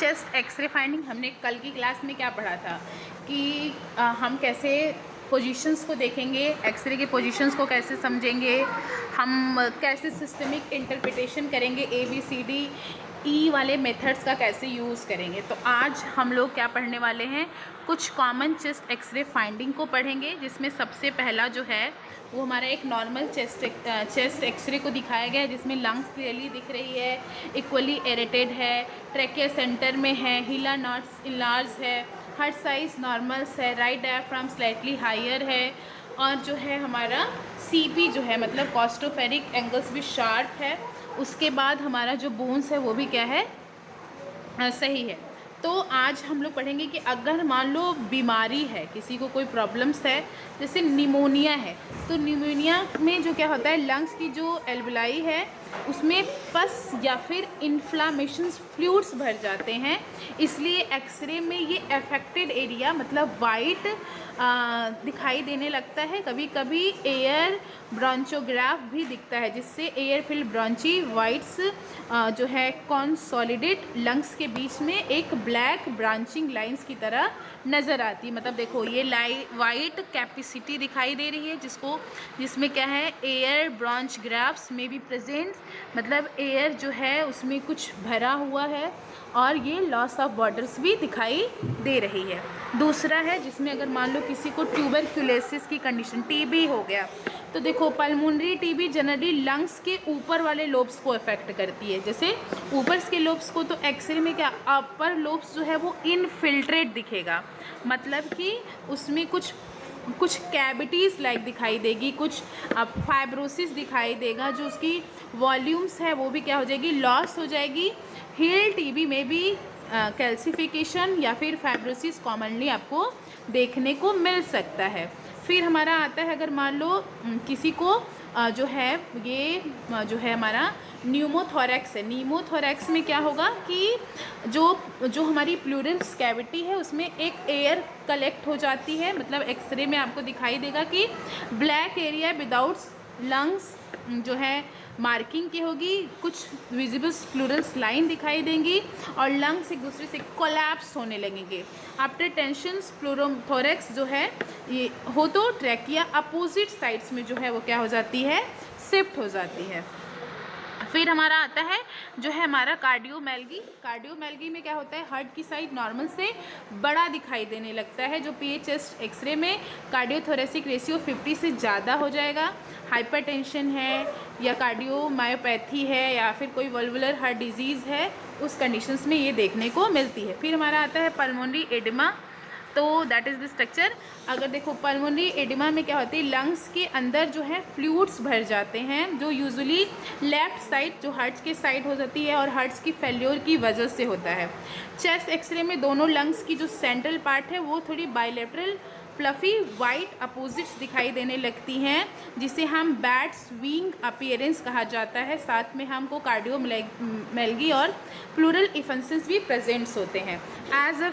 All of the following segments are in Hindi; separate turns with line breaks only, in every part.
चेस्ट एक्सरे फाइंडिंग हमने कल की क्लास में क्या पढ़ा था कि हम कैसे पोजीशंस को देखेंगे, एक्सरे के पोजीशंस को कैसे समझेंगे, हम कैसे सिस्टमिक इंटरप्रिटेशन करेंगे, ABCD E वाले मेथड्स का कैसे यूज़ करेंगे। तो आज हम लोग क्या पढ़ने वाले हैं, कुछ कॉमन चेस्ट एक्सरे फाइंडिंग को पढ़ेंगे, जिसमें सबसे पहला जो है वो हमारा एक नॉर्मल चेस्ट एक्सरे को दिखाया गया है, जिसमें लंग्स क्लियरली दिख रही है, इक्वली एरेटेड है, ट्रैकिया सेंटर में है, हिला नॉट्स इनलार्ज है, हार्ट साइज नॉर्मल है, राइट डायफ्राम स्लाइटली हायर है, और जो है हमारा CP जो है मतलब कॉस्टोफेरिक एंगल्स भी शार्प है। उसके बाद हमारा जो बोन्स है वो भी क्या है, सही है। तो आज हम लोग पढ़ेंगे कि अगर मान लो बीमारी है, किसी को कोई प्रॉब्लम्स है, जैसे निमोनिया है, तो निमोनिया में जो क्या होता है, लंग्स की जो एल्वेलाई है उसमें पस या फिर इन्फ्लामेशंस फ्लूइड्स भर जाते हैं, इसलिए एक्सरे में ये अफेक्टेड एरिया मतलब वाइट दिखाई देने लगता है। कभी कभी एयर ब्रोंचोग्राफ भी दिखता है, जिससे एयर फिल्ड ब्रोंची वाइट्स जो है कॉन्सोलिडेट लंग्स के बीच में एक ब्लैक ब्रांचिंग लाइंस की तरह नज़र आती है। मतलब देखो ये वाइट कैपेसिटी दिखाई दे रही है, जिसमें क्या है, एयर ब्रांच ग्राफ्स में भी प्रेजेंट, मतलब एयर जो है उसमें कुछ भरा हुआ है, और ये लॉस ऑफ बॉर्डर्स भी दिखाई दे रही है। दूसरा है जिसमें अगर मान लो किसी को ट्यूबरक्यूलोसिस की कंडीशन, TB हो गया, तो देखो पल्मोनरी TB जनरली लंग्स के ऊपर वाले लोब्स को अफेक्ट करती है। जैसे ऊपर के लोब्स को तो एक्सरे में क्या, अपर लोब्स जो है वो इनफिल्ट्रेट दिखेगा, मतलब कि उसमें कुछ कैविटीज़ लाइक दिखाई देगी, कुछ फाइब्रोसिस दिखाई देगा, जो उसकी वॉल्यूम्स है वो भी क्या हो जाएगी, लॉस हो जाएगी। हील TB में भी कैल्सिफिकेशन या फिर फाइब्रोसिस कॉमनली आपको देखने को मिल सकता है। फिर हमारा आता है, अगर मान लो किसी को जो है ये जो है हमारा न्यूमोथोरैक्स है, न्यूमोथोरैक्स में क्या होगा कि जो हमारी प्लूरल कैविटी है उसमें एक एयर कलेक्ट हो जाती है, मतलब एक्सरे में आपको दिखाई देगा कि ब्लैक एरिया विदाउट लंग्स जो है मार्किंग की होगी, कुछ विजिबल प्लूरल्स लाइन दिखाई देंगी, और लंग्स एक दूसरे से कोलैप्स होने लगेंगे। आफ्टर टेंशन प्लूरोथोरैक्स जो है ये हो तो ट्रैकिया अपोजिट साइड्स में जो है वो क्या हो जाती है, शिफ्ट हो जाती है। फिर हमारा आता है जो है हमारा कार्डियोमेल्गी में क्या होता है, हार्ट की साइड नॉर्मल से बड़ा दिखाई देने लगता है, जो चेस्ट एक्सरे में कार्डियोथोरेसिक रेशियो 50 से ज़्यादा हो जाएगा। हाइपरटेंशन है या कार्डियोमायोपैथी है या फिर कोई वल्वुलर हार्ट डिजीज़ है, उस कंडीशंस में ये देखने को मिलती है। फिर हमारा आता है पल्मोनरी एडिमा, तो दैट इज़ द स्ट्रक्चर। अगर देखो पल्मोनरी एडिमा में क्या होती है, लंग्स के अंदर जो है फ्लूइड्स भर जाते हैं, जो यूजुअली लेफ्ट साइड जो हार्ट्स के साइड हो जाती है और हार्ट्स की फेल्योर की वजह से होता है। चेस्ट एक्सरे में दोनों लंग्स की जो सेंट्रल पार्ट है वो थोड़ी बाइलेटरल फ्लफी वाइट अपोजिट्स दिखाई देने लगती हैं, जिसे हम बैट्स विंग अपीयरेंस कहा जाता है। साथ में हमको कार्डियोमेल्गी और प्लूरल इफेंसेस भी प्रेजेंट्स होते हैं। एज अ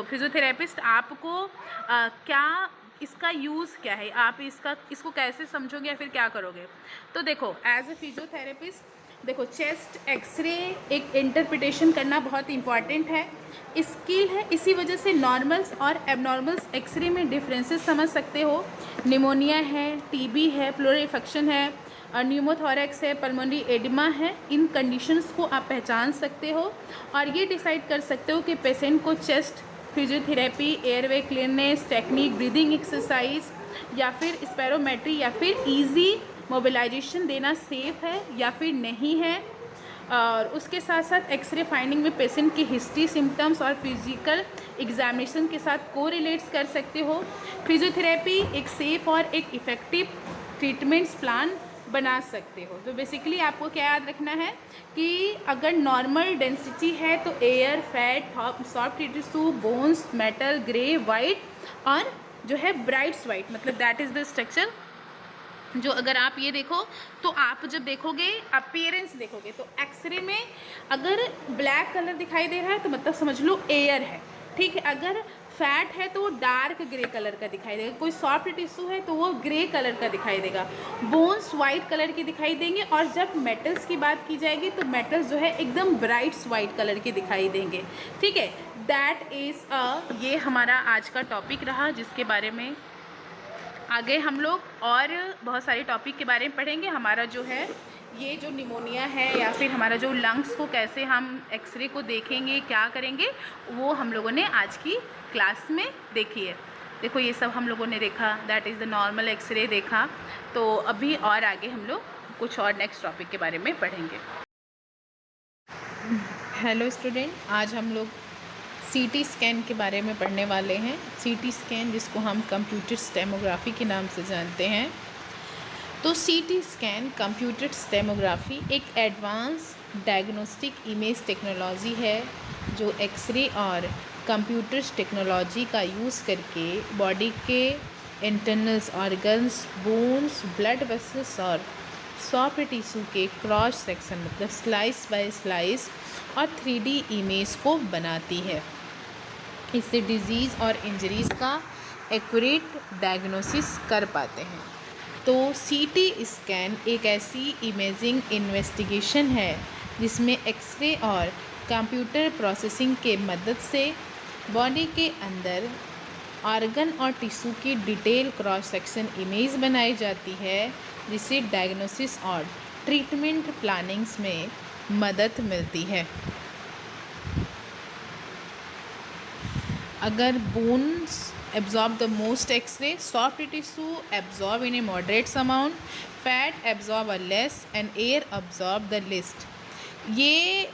फिजियोथेरेपिस्ट आपको क्या इसका यूज़ क्या है, आप इसको कैसे समझोगे या फिर क्या करोगे। तो देखो एज अ फिजियोथेरेपिस्ट देखो चेस्ट एक्सरे एक इंटरप्रिटेशन करना बहुत इंपॉर्टेंट है, स्किल है, इसी वजह से नॉर्मल्स और एबनॉर्मल्स एक्सरे में डिफरेंसेस समझ सकते हो। निमोनिया है, TB है, प्लूरल इन्फेक्शन है, और न्यूमोथोरैक्स है, पल्मोनरी एडिमा है, इन कंडीशंस को आप पहचान सकते हो और ये डिसाइड कर सकते हो कि पेशेंट को chest physiotherapy, airway cleanness technique, breathing exercise या फिर स्पेरोमेट्री या फिर ईजी मोबिलाइजेशन देना सेफ है या फिर नहीं है। और उसके साथ साथ एक्सरे फाइंडिंग में पेशेंट की हिस्ट्री, सिम्टम्स और फिजिकल एग्जामिनेशन के साथ कोरिलेट्स कर सकते हो। फिजियोथेरेपी एक सेफ और एक इफ़ेक्टिव ट्रीटमेंट्स प्लान बना सकते हो। तो बेसिकली आपको क्या याद रखना है कि अगर नॉर्मल डेंसिटी है तो air, fat, soft tissue, bones, metal, grey, white और जो है ब्राइट्स वाइट, मतलब दैट इज़ द स्ट्रक्चर। जो अगर आप ये देखो तो आप जब देखोगे अपीयरेंस देखोगे तो एक्सरे में अगर ब्लैक कलर दिखाई दे रहा है तो मतलब समझ लो एयर है, ठीक है। अगर फैट है तो वो डार्क ग्रे कलर का दिखाई देगा, कोई सॉफ्ट टिश्यू है तो वो ग्रे कलर का दिखाई देगा, बोन्स वाइट कलर के दिखाई देंगे, और जब मेटल्स की बात की जाएगी तो मेटल्स जो है एकदम ब्राइट्स वाइट कलर के दिखाई देंगे। ठीक है, दैट इज़ ये हमारा आज का टॉपिक रहा, जिसके बारे में आगे हम लोग और बहुत सारे टॉपिक के बारे में पढ़ेंगे। हमारा जो है ये जो निमोनिया है या फिर हमारा जो लंग्स को कैसे हम एक्सरे को देखेंगे, क्या करेंगे, वो हम लोगों ने आज की क्लास में देखी है। देखो ये सब हम लोगों ने देखा, that is the normal X ray देखा। तो अभी और आगे हम लोग कुछ और नेक्स्ट टॉपिक के बारे में पढ़ेंगे। हेलो स्टूडेंट, आज हम लोग सीटी स्कैन के बारे में पढ़ने वाले हैं। सीटी स्कैन, जिसको हम कंप्यूटर स्टेमोग्राफी के नाम से जानते हैं। तो सीटी स्कैन कंप्यूटर स्टेमोग्राफी एक एडवांस डायग्नोस्टिक इमेज टेक्नोलॉजी है जो एक्सरे और कंप्यूटर टेक्नोलॉजी का यूज़ करके बॉडी के internals organs, bones, blood vessels और सॉफ्ट टिश्यू के क्रॉस सेक्शन मतलब स्लाइस बाय स्लाइस और 3D इमेज को बनाती है। इससे डिजीज़ और इंजरीज़ का एक्यूरेट डायग्नोसिस कर पाते हैं। तो सीटी स्कैन एक ऐसी इमेजिंग इन्वेस्टिगेशन है जिसमें एक्सरे और कंप्यूटर प्रोसेसिंग के मदद से बॉडी के अंदर ऑर्गन और टिश्यू की डिटेल क्रॉस सेक्शन इमेज बनाई जाती है, जिससे डायग्नोसिस और ट्रीटमेंट प्लानिंग्स में मदद मिलती है। अगर bones absorb the most X-ray, soft tissue absorb in a moderate amount, fat absorb a less and air absorb the least। ये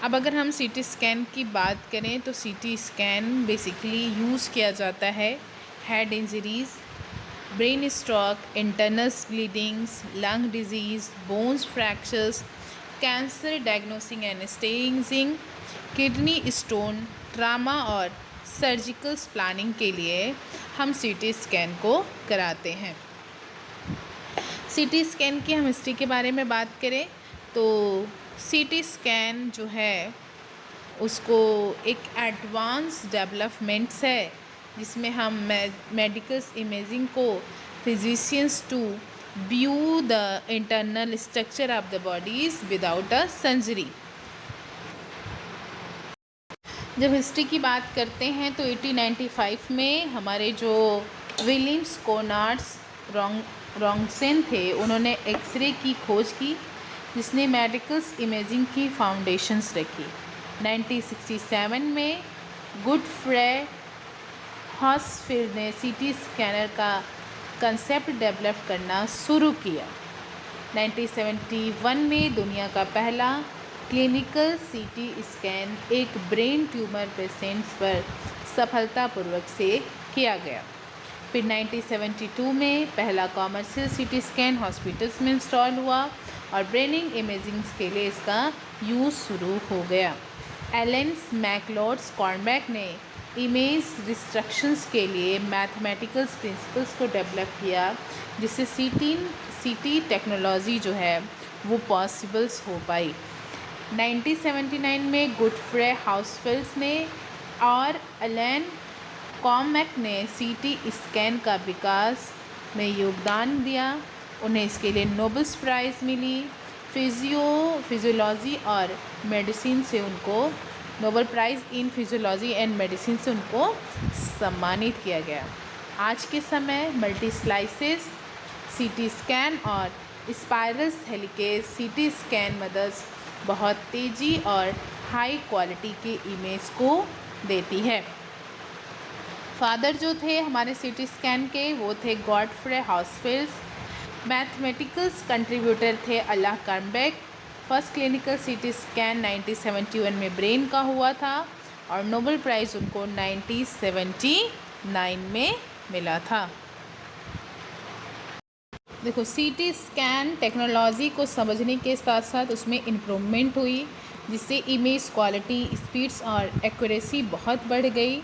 अब अगर हम सीटी स्कैन की बात करें तो सीटी स्कैन बेसिकली यूज़ किया जाता है head injuries, brain stroke, internus bleedings, lung disease, bones fractures, cancer diagnosing and staging, kidney stone, trauma और सर्जिकल प्लानिंग के लिए हम सीटी स्कैन को कराते हैं। सीटी स्कैन की हम हिस्ट्री के बारे में बात करें तो सीटी स्कैन जो है उसको एक एडवांस डेवलपमेंट्स है जिसमें हम मेडिकल इमेजिंग को physicians to view the internal structure of the bodies without a surgery. जब हिस्ट्री की बात करते हैं तो 1895 में हमारे जो विलियम्स कोनार्ड्स रॉन्गसेन थे, उन्होंने एक्सरे की खोज की जिसने मेडिकल इमेजिंग की फाउंडेशंस रखी। 1967 में गुडफ्रे हॉसफील्ड ने सीटी स्कैनर का कंसेप्ट डेवलप करना शुरू किया। 1971 में दुनिया का पहला क्लिनिकल सीटी स्कैन एक ब्रेन ट्यूमर पेशेंट्स पर सफलतापूर्वक से किया गया। फिर 1972 में पहला कॉमर्शियल सीटी स्कैन हॉस्पिटल्स में इंस्टॉल हुआ और ब्रेनिंग इमेजिंग के लिए इसका यूज़ शुरू हो गया। एलेंस मैकलोड्स कॉर्नबैक ने इमेज रिस्ट्रक्शंस के लिए मैथमेटिकल प्रिंसिपल्स को डेवलप किया, जिससे सीटी टेक्नोलॉजी जो है वो पॉसिबल्स हो पाई। 1979 में गुडफ्रे हाउसफील्ड ने और एलन कॉर्नबैक ने सीटी स्कैन का विकास में योगदान दिया। उन्हें इसके लिए नोबेल प्राइज़ मिली। फिजियोलॉजी और मेडिसिन से उनको Nobel prize in physiology and medicine से उनको सम्मानित किया गया। आज के समय मल्टी स्लाइसेस सीटी स्कैन और स्पाइरल हेलिकेज सीटी स्कैन मदद बहुत तेज़ी और हाई क्वालिटी के इमेज को देती है। फादर जो थे हमारे सीटी स्कैन के वो थे गॉडफ्रे हाउसफील्ड। मैथमेटिकल्स कंट्रीब्यूटर थे अल्लाह कॉर्नबैक। फर्स्ट क्लिनिकल सीटी स्कैन 1971 में ब्रेन का हुआ था और नोबेल प्राइज़ उनको 1979 में मिला था। देखो सीटी स्कैन टेक्नोलॉजी को समझने के साथ साथ उसमें इम्प्रूवमेंट हुई, जिससे इमेज क्वालिटी, स्पीड्स और एक्यूरेसी बहुत बढ़ गई।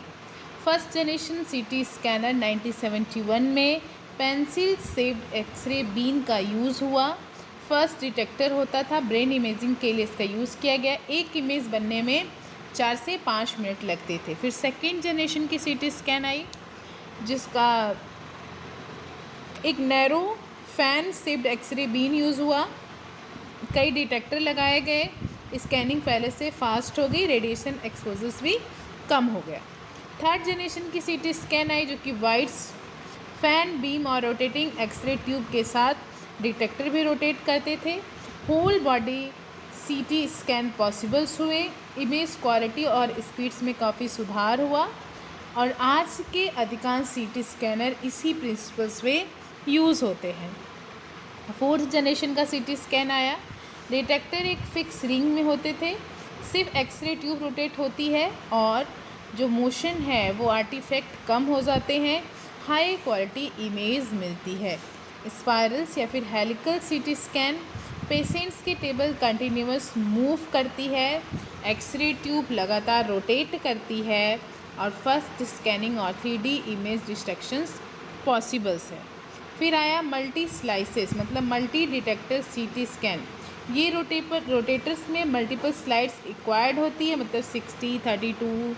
फर्स्ट जनरेशन सीटी स्कैनर 1971 में पेंसिल शेप्ड एक्सरे बीम का यूज़ हुआ। फर्स्ट डिटेक्टर होता था, ब्रेन इमेजिंग के लिए इसका यूज़ किया गया। एक इमेज बनने में 4 से 5 मिनट लगते थे। फिर सेकेंड जनरेशन की सीटी स्कैन आई, जिसका एक narrow fan shaped X-ray beam use हुआ। कई डिटेक्टर लगाए गए, स्कैनिंग पहले से फास्ट हो गई, रेडिएशन एक्सपोजर्स भी कम हो गया। थर्ड जनरेशन की सीटी स्कैन आई, जो कि वाइट फैन बीम और रोटेटिंग एक्सरे ट्यूब के साथ डिटेक्टर भी रोटेट करते थे। Whole body CT scan possibles हुए। इमेज क्वालिटी और स्पीड्स में काफ़ी सुधार हुआ और आज के अधिकांश सीटी स्कैनर इसी प्रिंसिपल्स पे यूज़ होते हैं। फोर्थ जनरेशन का सीटी स्कैन आया। डिटेक्टर एक फिक्स रिंग में होते थे, सिर्फ एक्सरे ट्यूब रोटेट होती है और जो मोशन है वो आर्टिफैक्ट कम हो जाते हैं। हाई क्वालिटी इमेज मिलती है। स्पाइरल्स या फिर हेलिकल सीटी स्कैन, पेशेंट्स की टेबल कंटिन्यूअस मूव करती है, एक्सरे ट्यूब लगातार रोटेट करती है और फर्स्ट स्कैनिंग और 3D इमेज डिस्ट्रक्शंस पॉसिबल्स है। फिर आया मल्टी स्लाइसेस, मतलब मल्टी डिटेक्टर सीटी स्कैन। ये रोटेटर्स में मल्टीपल स्लाइड्स रिक्वायर्ड होती है, मतलब 60, 32,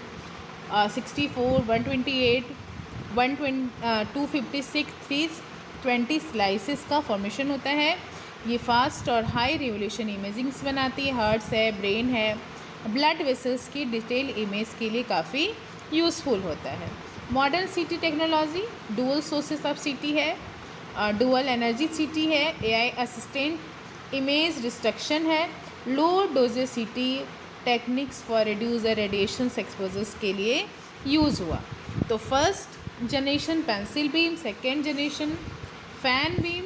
64, 128, 256, 320 स्लाइसेस का फॉर्मेशन होता है। ये फास्ट और हाई रिवोल्यूशन इमेजिंग्स बनाती है। हार्ट्स है, ब्रेन है, ब्लड वेसल्स की डिटेल इमेज के लिए काफ़ी यूज़फुल होता है। मॉडर्न सीटी टेक्नोलॉजी, डुअल सोर्सेस ऑफ सीटी है, डुअल एनर्जी सीटी है, AI असिस्टेंट इमेज डिस्ट्रक्शन है, लो डोजेज सीटी techniques for reducer radiation exposures के लिए यूज़ हुआ। तो first generation pencil beam, second generation fan beam,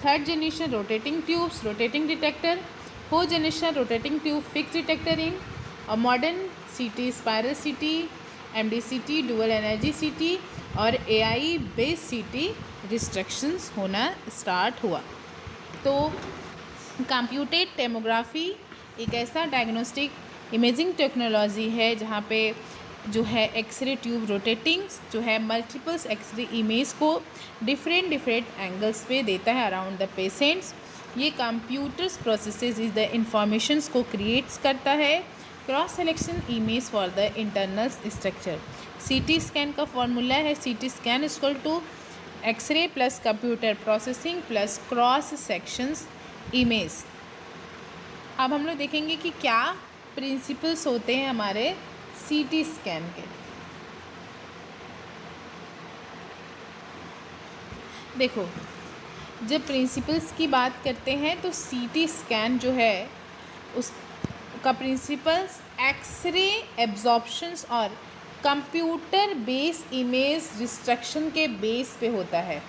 third generation rotating tubes, rotating detector, fourth generation rotating tube fix detector ring, और मॉडर्न सीटी स्पाइरल सीटी, MD-CT, डुअल एनर्जी सीटी और AI बेस्ड सीटी रिस्ट्रिक्शंस होना स्टार्ट हुआ। तो कंप्यूटेड टोमोग्राफी एक ऐसा डायग्नोस्टिक इमेजिंग टेक्नोलॉजी है जहाँ पे जो है एक्सरे ट्यूब रोटेटिंग्स जो है मल्टीपल्स एक्सरे इमेज को डिफरेंट एंगल्स पे देता है अराउंड द पेशेंट्स। ये computers processes is the informations को क्रिएट्स करता है। Cross selection image for the internal structure. CT scan का फॉर्मूला है CT scan equal to X-ray plus computer processing plus cross sections image. अब हम लोग देखेंगे कि क्या प्रिंसिपल्स होते हैं हमारे सीटी स्कैन के। देखो, जब प्रिंसिपल्स की बात करते हैं तो सीटी स्कैन जो है उसका प्रिंसिपल्स एक्सरे एब्जॉर्प्शंस और कंप्यूटर बेस इमेज डिस्ट्रक्शन के बेस पे होता है।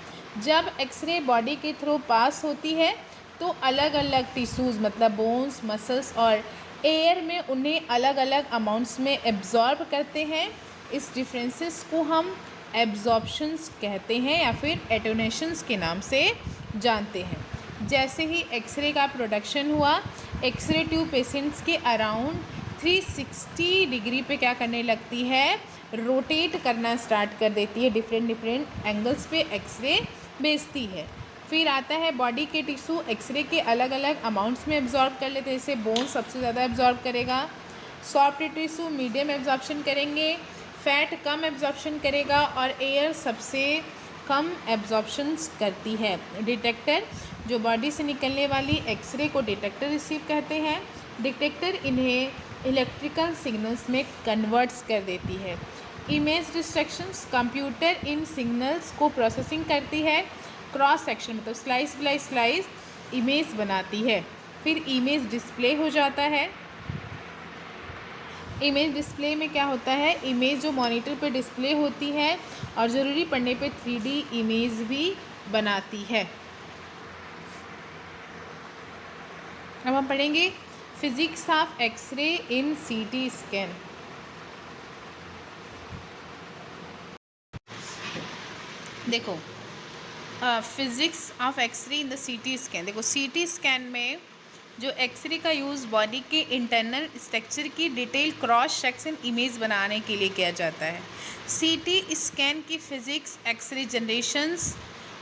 जब एक्सरे बॉडी के थ्रू पास होती है तो अलग अलग टिश्यूज़ मतलब बोन्स, मसल्स और एयर में उन्हें अलग अलग अमाउंट्स में एब्जॉर्ब करते हैं। इस डिफरेंसेस को हम एब्जॉर्प्शंस कहते हैं या फिर एटोनेशंस के नाम से जानते हैं। जैसे ही एक्सरे का प्रोडक्शन हुआ, एक्सरे ट्यूब पेशेंट्स के अराउंड 360 डिग्री पे क्या करने लगती है, रोटेट करना स्टार्ट कर देती है, डिफरेंट एंगल्स पे एक्सरे भेजती है। फिर आता है बॉडी के टिश्यू एक्सरे के अलग अलग अमाउंट्स में एब्जॉर्ब कर लेते हैं। जैसे बोन सबसे ज़्यादा एब्जॉर्ब करेगा, सॉफ्ट टिश्यू मीडियम एब्जॉर्प्शन करेंगे, फैट कम एब्जॉर्प्शन करेगा और एयर सबसे कम एब्जॉर्प्शंस करती है। डिटेक्टर जो बॉडी से निकलने वाली एक्सरे को डिटेक्टर रिसीव कहते हैं। डिटेक्टर इन्हें इलेक्ट्रिकल सिग्नल्स में कन्वर्ट्स कर देती है। इमेज डिस्ट्रक्शंस, कंप्यूटर इन सिग्नल्स को प्रोसेसिंग करती है। क्रॉस सेक्शन मतलब स्लाइस बाय स्लाइस इमेज बनाती है। फिर इमेज डिस्प्ले हो जाता है। इमेज डिस्प्ले में क्या होता है, इमेज जो मॉनिटर पे डिस्प्ले होती है और ज़रूरी पड़ने पे 3D इमेज भी बनाती है। अब हम पढ़ेंगे physics of X-ray in CT scan. देखो, physics of X-ray in the CT scan. देखो, सीटी स्कैन में जो एक्सरे का यूज़ बॉडी के इंटरनल स्ट्रक्चर की डिटेल क्रॉस सेक्शन इमेज बनाने के लिए किया जाता है। सीटी स्कैन की फिज़िक्स एक्सरे जनरेशंस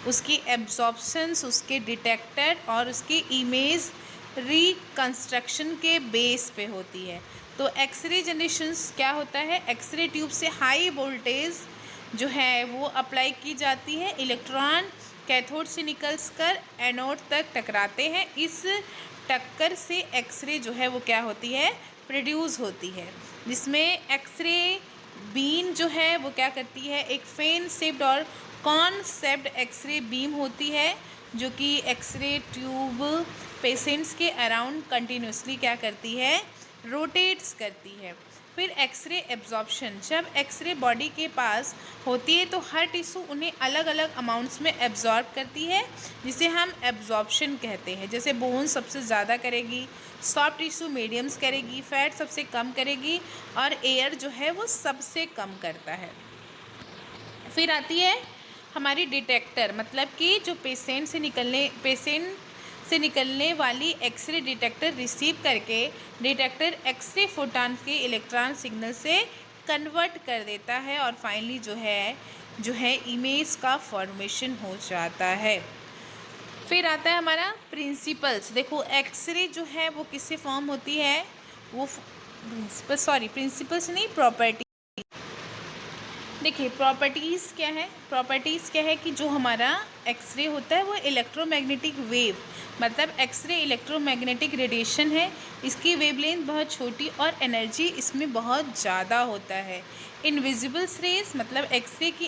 उसकी एब्जॉर्प्शंस, उसके डिटेक्टर और उसके इमेज रिकंस्ट्रक्शन के बेस पे होती है। तो एक्सरे जनरेशंस क्या होता है, एक्सरे ट्यूब से हाई वोल्टेज जो है वो अप्लाई की जाती है। इलेक्ट्रॉन कैथोड से निकलकर एनोड तक टकराते हैं। इस टक्कर से एक्सरे जो है वो क्या होती है, प्रोड्यूस होती है, जिसमें एक्सरे बीम जो है वो क्या करती है, एक फेन शेप्ड और कॉन्सेप्ट एक्सरे बीम होती है जो कि एक्सरे ट्यूब पेशेंट्स के अराउंड कंटिन्यूसली क्या करती है, रोटेट्स करती है। फिर एक्सरे एब्जॉर्प्शन, जब एक्सरे बॉडी के पास होती है तो हर टिश्यू उन्हें अलग अलग अमाउंट्स में एब्जॉर्ब करती है, जिसे हम एब्जॉर्प्शन कहते हैं। जैसे बोन सबसे ज़्यादा करेगी, सॉफ्ट टिश्यू मीडियम्स करेगी, फैट सबसे कम करेगी और एयर जो है वो सबसे कम करता है। फिर आती है हमारी डिटेक्टर, मतलब कि जो पेशेंट से निकलने वाली एक्सरे डिटेक्टर रिसीव करके डिटेक्टर एक्सरे फोटॉन के इलेक्ट्रॉन सिग्नल से कन्वर्ट कर देता है और फाइनली जो है इमेज का फॉर्मेशन हो जाता है। फिर आता है हमारा प्रिंसिपल्स। देखो एक्सरे जो है वो किससे फॉर्म होती है, वो प्रिंसिपल्स नहीं, प्रॉपर्टी। देखिए प्रॉपर्टीज़ क्या है कि जो हमारा एक्सरे होता है वो इलेक्ट्रोमैग्नेटिक वेव, मतलब एक्सरे इलेक्ट्रोमैग्नेटिक रेडिएशन है। इसकी वेवलेंथ बहुत छोटी और एनर्जी इसमें बहुत ज़्यादा होता है। इनविजिबल रेज, मतलब एक्सरे की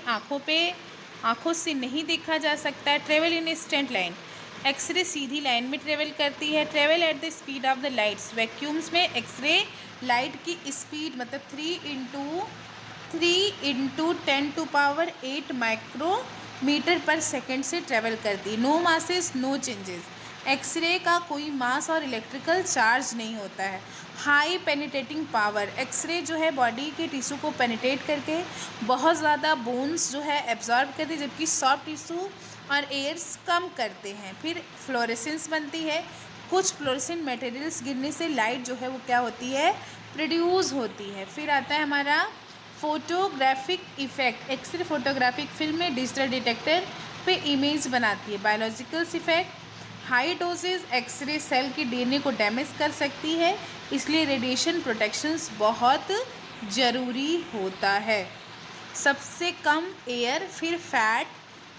आँखों से नहीं देखा जा सकता। Travel in straight line, X-ray सीधी लाइन में ट्रेवल करती है। Travel at the speed of the lights, vacuums में एक्सरे लाइट की स्पीड मतलब 3 × 10⁸ माइक्रोमीटर पर सेकेंड से ट्रेवल करती है। No masses no changes, X-ray का कोई मास और इलेक्ट्रिकल चार्ज नहीं होता है। हाई पेनिट्रेटिंग पावर, एक्सरे जो है बॉडी के टिश्यू को पेनिट्रेट करके बहुत ज़्यादा बोन्स जो है एब्जॉर्ब करते हैं, जबकि सॉफ्ट टिश्यू और एयर्स कम करते हैं। फिर फ्लोरेसेंस बनती है, कुछ फ्लोरेसेंट मटेरियल्स गिरने से लाइट जो है वो क्या होती है, प्रोड्यूस होती है। फिर आता है हमारा photographic effect, X-ray photographic film में डिजिटल डिटेक्टर पे इमेज बनाती है। Biological effect, high doses X-ray cell की डीएनए को डैमेज कर सकती है, इसलिए रेडिएशन प्रोटेक्शंस बहुत ज़रूरी होता है। सबसे कम एयर, फिर फैट,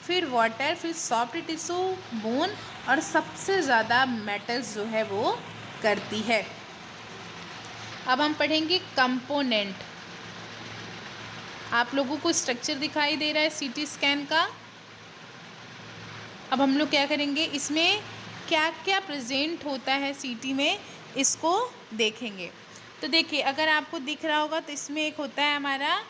फिर वाटर, फिर सॉफ्ट टिश्यू, बोन और सबसे ज़्यादा मेटल्स जो है वो करती है। अब हम पढ़ेंगे कंपोनेंट। आप लोगों को स्ट्रक्चर दिखाई दे रहा है सीटी स्कैन का। अब हम लोग क्या करेंगे, इसमें क्या क्या प्रेजेंट होता है सीटी में, इसको देखेंगे। तो देखिए अगर आपको दिख रहा होगा तो इसमें एक होता है हमारा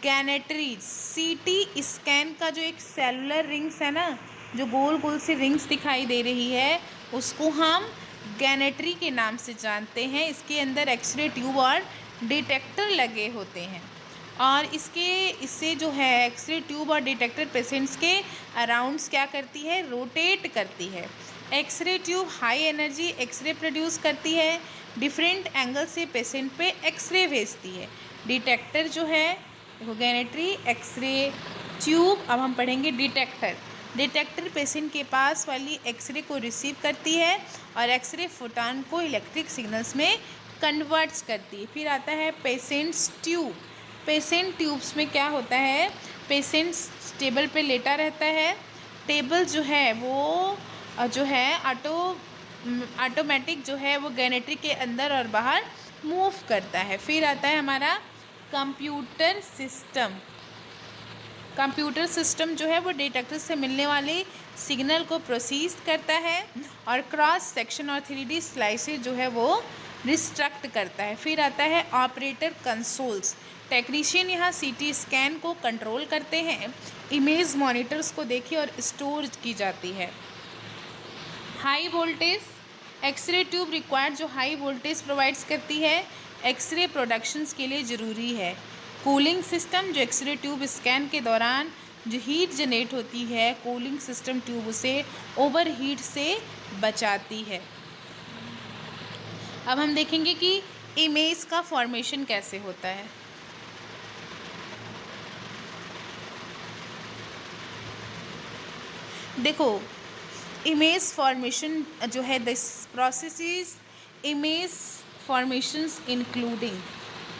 गैनेटरी। सीटी स्कैन का जो एक सेलुलर रिंग्स है ना, जो गोल गोल से रिंग्स दिखाई दे रही है, उसको हम गैनेटरी के नाम से जानते हैं। इसके अंदर एक्सरे ट्यूब और डिटेक्टर लगे होते हैं और इससे जो है एक्सरे ट्यूब और डिटेक्टर पेशेंट्स के अराउंड्स क्या करती है, रोटेट करती है। X-ray tube high energy X-ray produce करती है, डिफरेंट एंगल से पेशेंट पे एक्सरे भेजती है। डिटेक्टर जो है, देखो गैनेटरी, एक्सरे ट्यूब। अब हम पढ़ेंगे डिटेक्टर। डिटेक्टर पेशेंट के पास वाली एक्सरे को रिसीव करती है और एक्सरे फोटॉन को इलेक्ट्रिक सिग्नल्स में कन्वर्ट्स करती है। फिर आता है पेशेंट्स ट्यूब। पेशेंट ट्यूब्स में क्या होता है, पेशेंट्स टेबल पे लेटा रहता है। टेबल जो है वो जो है ऑटोमेटिक जो है वो गैनेटरी के अंदर और बाहर मूव करता है। फिर आता है हमारा कंप्यूटर सिस्टम। कंप्यूटर सिस्टम जो है वो डिटेक्टर से मिलने वाले सिग्नल को प्रोसेस करता है और क्रॉस सेक्शन और 3D स्लाइसेस जो है वो रिस्ट्रक्ट करता है। फिर आता है ऑपरेटर कंसोल्स। टेक्नीशियन यहाँ सीटी स्कैन को कंट्रोल करते हैं। इमेज मॉनिटर्स को देखी और स्टोर की जाती है। High voltage, X-ray tube required जो हाई वोल्टेज प्रोवाइड्स करती है, एक्सरे प्रोडक्शंस के लिए ज़रूरी है। कूलिंग सिस्टम, जो एक्सरे ट्यूब स्कैन के दौरान जो हीट जनरेट होती है, कूलिंग सिस्टम ट्यूब उसे ओवर हीट से बचाती है। अब हम देखेंगे कि इमेज का फॉर्मेशन कैसे होता है। देखो, इमेज फॉर्मेशन जो है, this process is image formations including.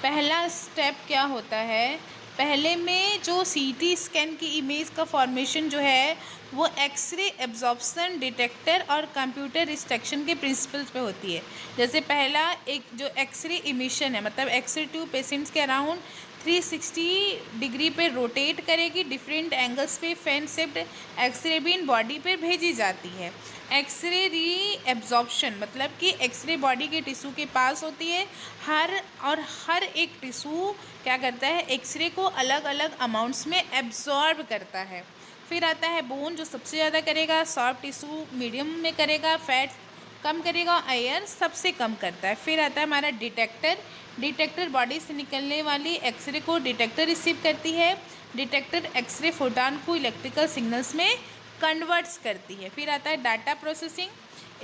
पहला स्टेप क्या होता है, पहले में जो सीटी स्कैन की इमेज का फॉर्मेशन जो है वो एक्सरे एब्जॉर्प्शन डिटेक्टर और कंप्यूटर रिस्ट्रक्शन के प्रिंसिपल्स पे होती है। जैसे पहला एक जो एक्सरे इमिशन है, मतलब एक्सरे ट्यूब पेशेंट्स के अराउंड 360 डिग्री पे रोटेट करेगी, डिफरेंट एंगल्स पे fan shaped X-ray beam body पे भेजी जाती है। एक्सरे री एब्जॉर्प्शन मतलब कि एक्सरे बॉडी के टिश्यू के पास होती है, हर एक टिश्यू क्या करता है, एक्सरे को अलग अलग अमाउंट्स में एब्जॉर्ब करता है। फिर आता है बोन, जो सबसे ज़्यादा करेगा, सॉफ्ट टिश्यू मीडियम में करेगा, फैट कम करेगा, एयर सबसे कम करता है। फिर आता है हमारा डिटेक्टर बॉडी से निकलने वाली एक्सरे को डिटेक्टर रिसीव करती है। डिटेक्टर एक्सरे फोटॉन को इलेक्ट्रिकल सिग्नल्स में कन्वर्ट्स करती है। फिर आता है data processing,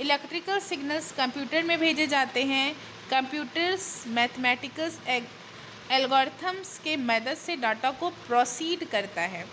electrical signals computer में भेजे जाते हैं। कंप्यूटर्स मैथमेटिकल एल्गोरिथम्स के मदद से डाटा को प्रोसीड करता है।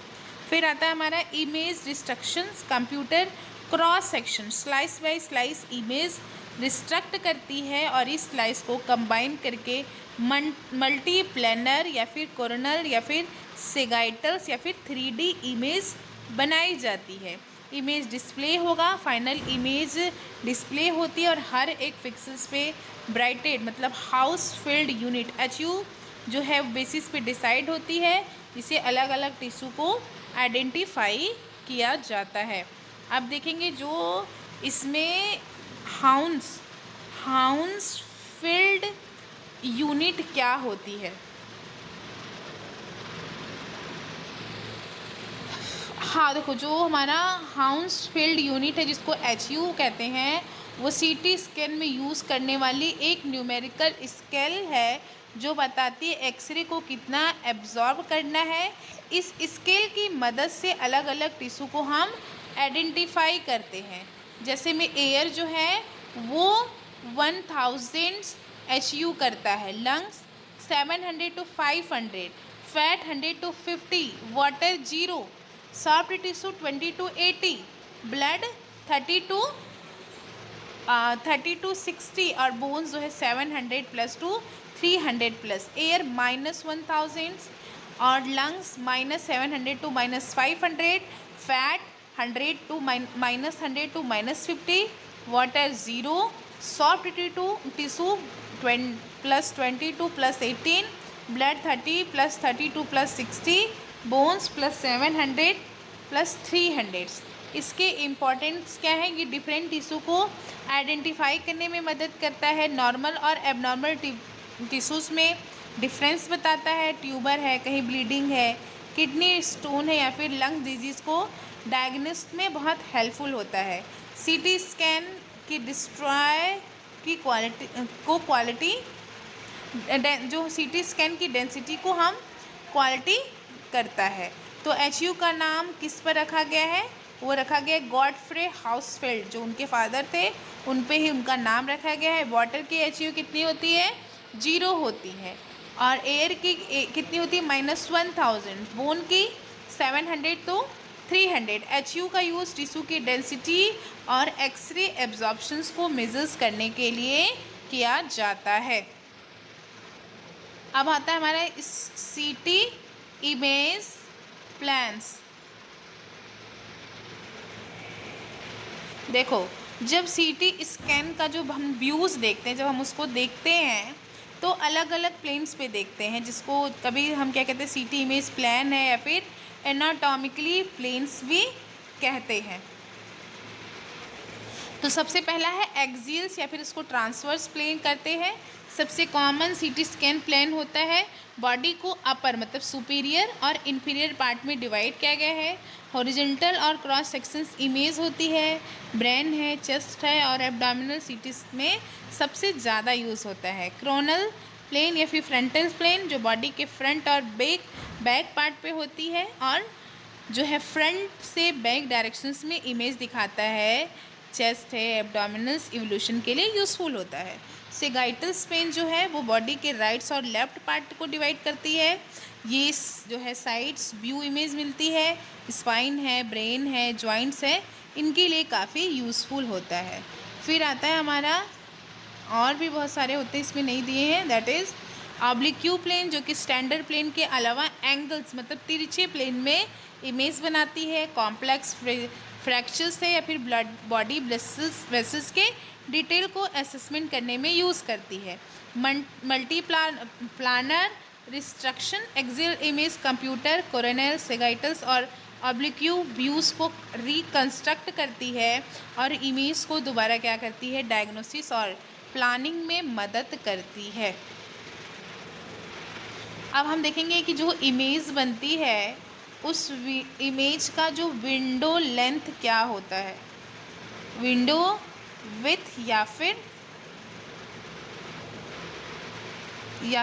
फिर आता है हमारा image reconstructions, computer cross section slice by slice image reconstruct करती है और इस स्लाइस को कंबाइन करके मल्टी प्लेनर या फिर कोरोनल या फिर सेगाइटल्स या फिर 3D इमेज बनाई जाती है। इमेज डिस्प्ले होगा, फाइनल इमेज डिस्प्ले होती है और हर एक पिक्सल्स पे ब्राइटेड मतलब हाउस फील्ड यूनिट HU जो है बेसिस पे डिसाइड होती है, जिसे अलग अलग टिश्यू को आइडेंटिफाई किया जाता है। अब देखेंगे जो इसमें हाउस फील्ड यूनिट क्या होती है। हाँ देखो, जो हमारा हाउस फील्ड यूनिट है जिसको HU कहते हैं, वो CT स्कैन में यूज़ करने वाली एक न्यूमेरिकल स्केल है जो बताती है एक्सरे को कितना एब्जॉर्ब करना है। इस स्केल की मदद से अलग अलग टिश्यू को हम आइडेंटिफाई करते हैं। जैसे में एयर जो है वो 1000 HU करता है, lungs 700 to 500, fat 100 to 50, water 0, soft tissue 20 to 80, blood 30 to 60 और बोन्स जो है 700 प्लस टू 300 प्लस। एयर -1000 और lungs -700 to -500, fat 100 to -100 to -50, water 0, soft tissue +20 to +18, blood 30 + 32 + 60, bones +700 + 300। इसके इम्पॉर्टेंस क्या है, ये डिफरेंट टिश्यू को आइडेंटिफाई करने में मदद करता है। नॉर्मल और एबनॉर्मल टिश्यूज़ में डिफरेंस बताता है, ट्यूबर है, कहीं ब्लीडिंग है, किडनी स्टोन है या फिर लंग डिजीज़ को डायग्नोस में बहुत हेल्पफुल होता है। CT स्कैन की डिस्ट्रॉय की क्वालिटी जो CT स्कैन की डेंसिटी को हम क्वालिटी करता है। तो HU का नाम किस पर रखा गया है, वो रखा गया है गॉडफ्रे हाउसफील्ड, जो उनके फादर थे उन पे ही उनका नाम रखा गया है। वाटर की HU कितनी होती है, 0 होती है, और एयर की कितनी होती है, -1000, बोन की 700 to 300। HU का यूज़ टिश्यू की डेंसिटी और एक्सरे एब्जॉर्प्शंस को मेजर्स करने के लिए किया जाता है। अब आता है हमारा CT इमेज प्लान्स। देखो, जब CT स्कैन का जो हम व्यूज़ देखते हैं, जब हम उसको देखते हैं तो अलग अलग प्लेन्स पे देखते हैं, जिसको कभी हम क्या कहते हैं, CT इमेज प्लान है या फिर एनाटॉमिकली प्लेन्स भी कहते हैं। तो सबसे पहला है एक्सियल्स या फिर इसको ट्रांसवर्स प्लेन करते हैं। सबसे कॉमन CT स्कैन प्लेन होता है। बॉडी को अपर मतलब सुपीरियर और इन्फीरियर पार्ट में डिवाइड किया गया है। हॉरिजॉन्टल और क्रॉस सेक्शंस इमेज होती है। ब्रेन है, चेस्ट है और एब्डोमिनल CT में सबसे ज़्यादा यूज़ होता है। क्रोनल प्लेन या फिर फ्रंटल प्लेन जो बॉडी के फ्रंट और बैक पार्ट पे होती है और जो है फ्रंट से बैक डायरेक्शंस में इमेज दिखाता है। चेस्ट है, एब्डोमिनल्स इवोल्यूशन के लिए यूज़फुल होता है। सेगाइटल स्पेन जो है वो बॉडी के राइट्स और लेफ्ट पार्ट को डिवाइड करती है। ये जो है साइट्स व्यू इमेज मिलती है, स्पाइन है, ब्रेन है, जॉइंट्स है, इनके लिए काफ़ी यूज़फुल होता है। फिर आता है हमारा, और भी बहुत सारे होते हैं, इसमें नहीं दिए हैं, दैट इज़ ऑब्लिक्यू प्लेन, जो कि स्टैंडर्ड प्लेन के अलावा एंगल्स मतलब तिरछे प्लेन में इमेज बनाती है। कॉम्प्लेक्स फ्रैक्चर्स है या फिर ब्लड बॉडी वेसल्स के डिटेल को असेसमेंट करने में यूज़ करती है। Multi planar reconstruction axial image computer coronal sagittals और ऑब्लिक्यू व्यूज़ को रिकंस्ट्रक्ट करती है और इमेज को दोबारा क्या करती है, डायग्नोसिस और प्लानिंग में मदद करती है। अब हम देखेंगे कि जो इमेज बनती है उस इमेज का जो विंडो लेंथ क्या होता है, विंडो विथ या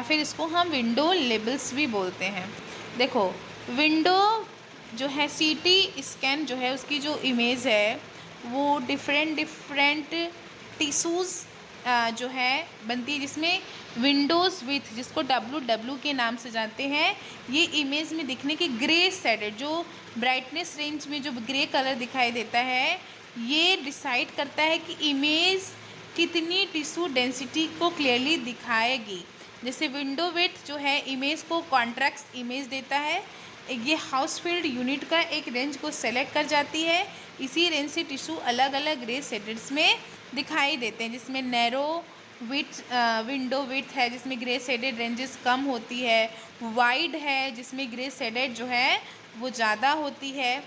फिर इसको हम विंडो लेबल्स भी बोलते हैं। देखो, विंडो जो है सीटी स्कैन जो है उसकी जो इमेज है वो डिफरेंट टिश्यूज़ जो है बनती है, जिसमें विंडोज़ विथ, जिसको डब्ल्यू के नाम से जानते हैं, ये इमेज में दिखने के ग्रे शेडेड, जो ब्राइटनेस रेंज में जो ग्रे कलर दिखाई देता है, ये डिसाइड करता है कि इमेज कितनी टिश्यू डेंसिटी को क्लियरली दिखाएगी। जैसे विंडो विड्थ जो है इमेज को कॉन्ट्रास्ट इमेज देता है, ये हाउसफील्ड यूनिट का एक रेंज को सेलेक्ट कर जाती है। इसी रेंज से टिश्यू अलग अलग ग्रे शेडेड्स में दिखाई देते हैं, जिसमें नैरो विंडो विड्थ है जिसमें ग्रे शेडेड रेंजेस कम होती है, वाइड है जिसमें ग्रे शेडेड जो है वो ज़्यादा होती है।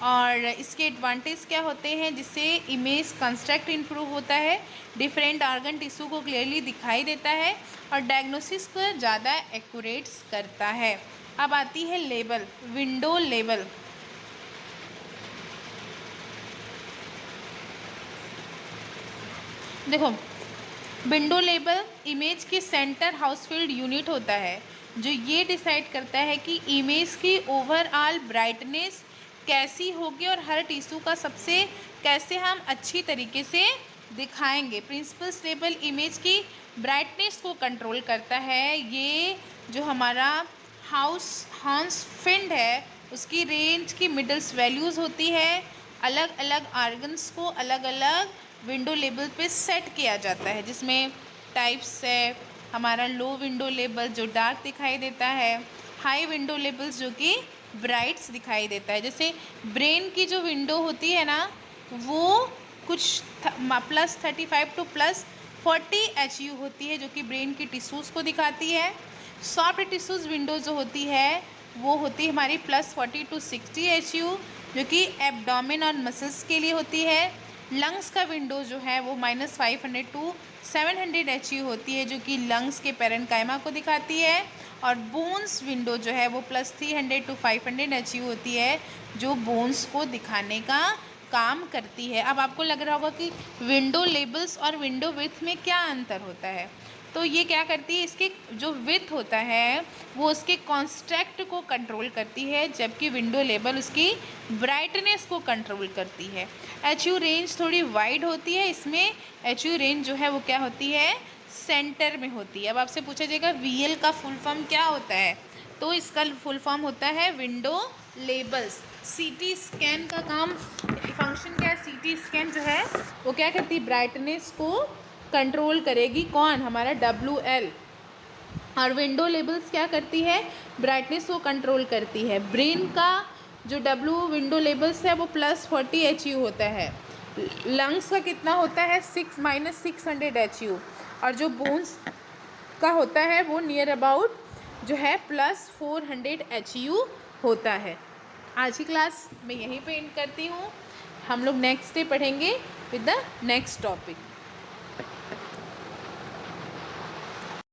और इसके एडवांटेज क्या होते हैं, जिससे इमेज कंस्ट्रक्ट इम्प्रूव होता है, डिफरेंट ऑर्गन टिश्यू को क्लियरली दिखाई देता है और डायग्नोसिस को ज़्यादा एक्यूरेट्स करता है। अब आती है लेबल, विंडो लेबल। देखो, विंडो लेबल इमेज की सेंटर हाउसफील्ड यूनिट होता है, जो ये डिसाइड करता है कि इमेज की ओवरऑल ब्राइटनेस कैसी होगी और हर टिश्यू का सबसे कैसे हम अच्छी तरीके से दिखाएंगे। प्रिंसिपल लेबल इमेज की ब्राइटनेस को कंट्रोल करता है। ये जो हमारा हाउसफील्ड है उसकी रेंज की मिडल्स वैल्यूज़ होती है। अलग अलग आर्गन्स को अलग अलग विंडो लेबल पे सेट किया जाता है, जिसमें टाइप्स है हमारा लो विंडो लेबल जो डार्क दिखाई देता है, हाई विंडो लेबल्स जो कि ब्राइट्स दिखाई देता है। जैसे ब्रेन की जो विंडो होती है ना, वो कुछ +35 टू +40 HU होती है, जो कि ब्रेन की टिश्यूज़ को दिखाती है। सॉफ्ट टिश्यूज़ विंडो जो होती है वो होती है हमारी +40 टू 60 HU, जो कि एब्डोमेन और मसल्स के लिए होती है। लंग्स का विंडो जो है वो -500 टू 700 HU होती है, जो कि लंग्स के पैरेन्काइमा को दिखाती है। और बोन्स विंडो जो है वो +300 टू 500 HU होती है, जो बोन्स को दिखाने का काम करती है। अब आपको लग रहा होगा कि विंडो लेबल्स और विंडो विड्थ में क्या अंतर होता है, तो ये क्या करती है, इसके जो विड्थ होता है वो उसके कॉन्स्ट्रैक्ट को कंट्रोल करती है, जबकि विंडो लेबल उसकी ब्राइटनेस को कंट्रोल करती है। HU रेंज थोड़ी वाइड होती है, इसमें HU रेंज जो है वो क्या होती है, सेंटर में होती है। अब आपसे पूछा जाएगा VL का फुल फॉर्म क्या होता है, तो इसका फुल फॉर्म होता है विंडो लेबल्स। CT स्कैन का काम फंक्शन क्या है, CT स्कैन जो है वो क्या करती है, ब्राइटनेस को कंट्रोल करेगी, कौन, हमारा WL। और विंडो लेबल्स क्या करती है, ब्राइटनेस को कंट्रोल करती है। ब्रेन का जो W विंडो लेबल्स है वो +40 HU होता है। लंग्स का कितना होता है, -600 HU। और जो बोन्स का होता है वो नियर अबाउट जो है +400 HU होता है। आज की क्लास मैं यहीं पे एंड करती हूँ। हम लोग नेक्स्ट डे पढ़ेंगे विद द नेक्स्ट टॉपिक।